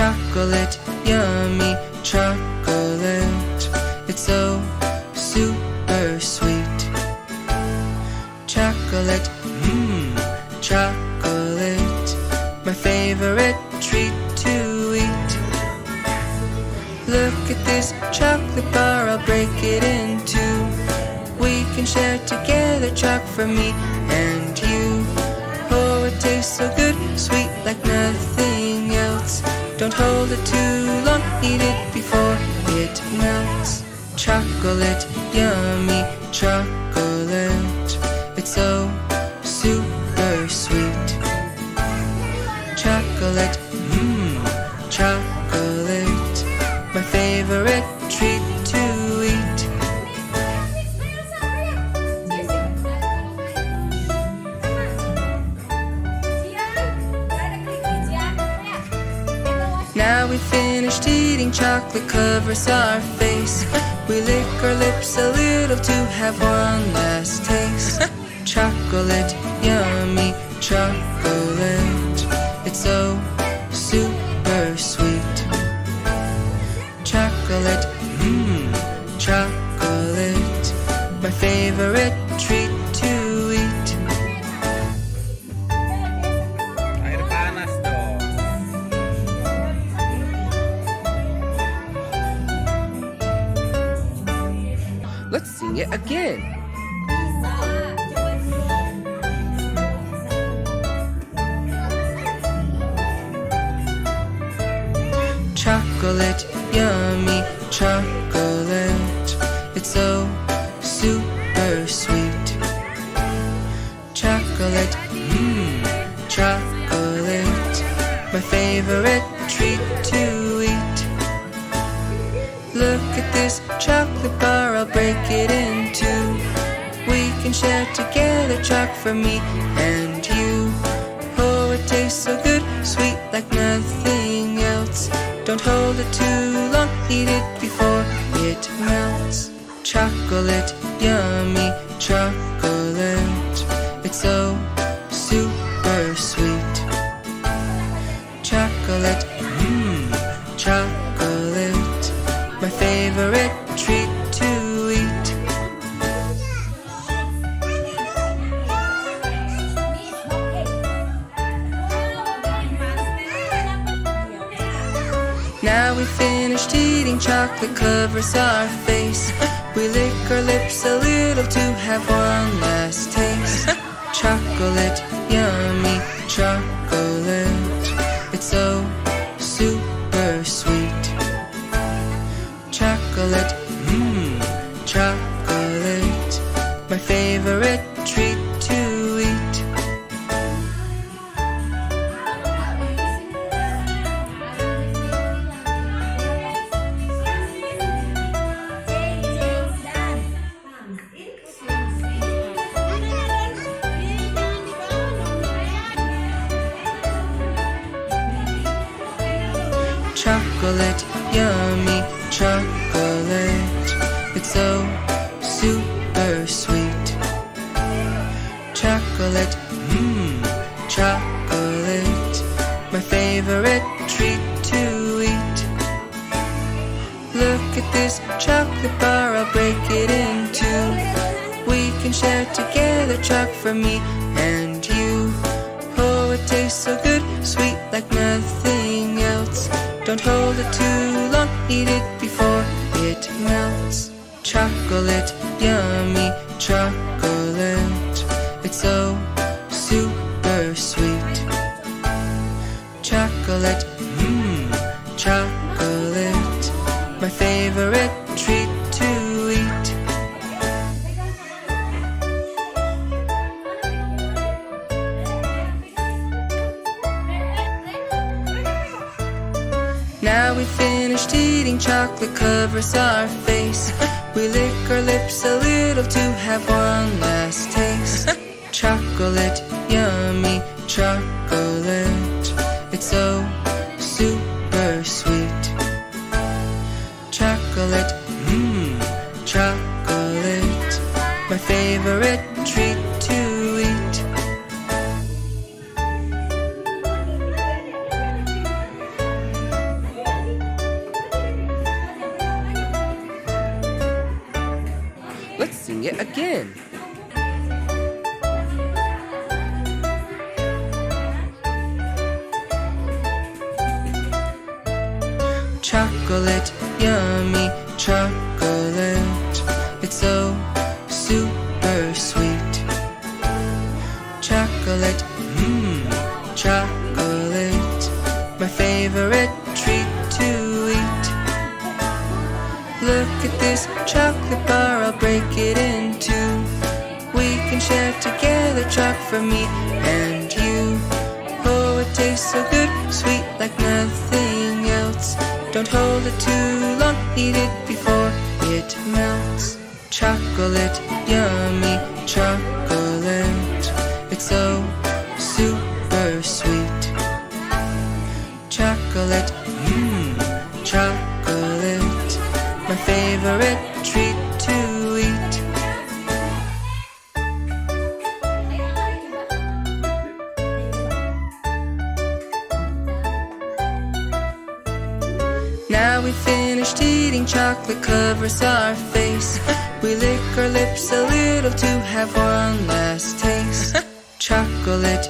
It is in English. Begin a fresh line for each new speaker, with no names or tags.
Chocolate, yummy chocolate. It's so super sweet. Chocolate, chocolate. My favorite treat to eat. Look at this chocolate bar, I'll break it in two. We can share together, choc for me and you. Oh, it tastes so good, sweet like nothing else. Don't hold it too long, eat it before it melts. Chocolate, yummy chocolate. It's so super sweet. Chocolate, chocolate. My favorite treat to eat. Now we finished eating, chocolate covers our face. We lick our lips a little to have one last taste. Chocolate, yummy chocolate. It's so super sweet. Chocolate, chocolate. My favorite treat to eat.
Air panas dong.
Let's sing it again. Chocolate, yummy chocolate. It's so super sweet. Chocolate, chocolate. My favorite treat to eat. Look at this chocolate bar, I'll break it in two. We can share together, choc for me and you. Oh, it tastes so good, sweet like nothing else. Don't hold it too long, eat it before it melts. Chocolate, yummy chocolate. It's so super sweet. Chocolate, chocolate. My favorite treat to eat. Now we finished eating, chocolate covers our face. We lick our lips a little to have one last taste. Chocolate, yummy chocolate. It's so super sweet. Chocolate, chocolate. My favorite treat to eat. Chocolate, yummy chocolate. It's so super sweet. Chocolate, chocolate. My favorite treat to eat. Look at this chocolate bar, I'll break it in two. We can share together, choc for me and you. Oh, it tastes so good, sweet like nothing else. Don't hold it too long, eat it before it melts. Chocolate, yummy chocolate. It's so super sweet. Chocolate, chocolate. My favorite treat to eat. Now we finished eating, chocolate covers our face. We lick our lips a little to have one last taste. Chocolate, yummy chocolate. It's so super sweet. Chocolate, chocolate. My favorite treat to eat. sing it again. Chocolate, yummy chocolate. It's so super sweet. Chocolate, chocolate. My favorite treat to eat. Look at this chocolate bar, I'll break it in two. We can share together, choc for me and you. Oh, it tastes so good, sweet like nothing else. Don't hold it too long, eat it before it melts. Chocolate, yummy chocolate. It's so super sweet. Chocolate, chocolate. My favorite treat to eat. Now we finished eating, chocolate covers our face. We lick our lips a little to have one last taste. Chocolate,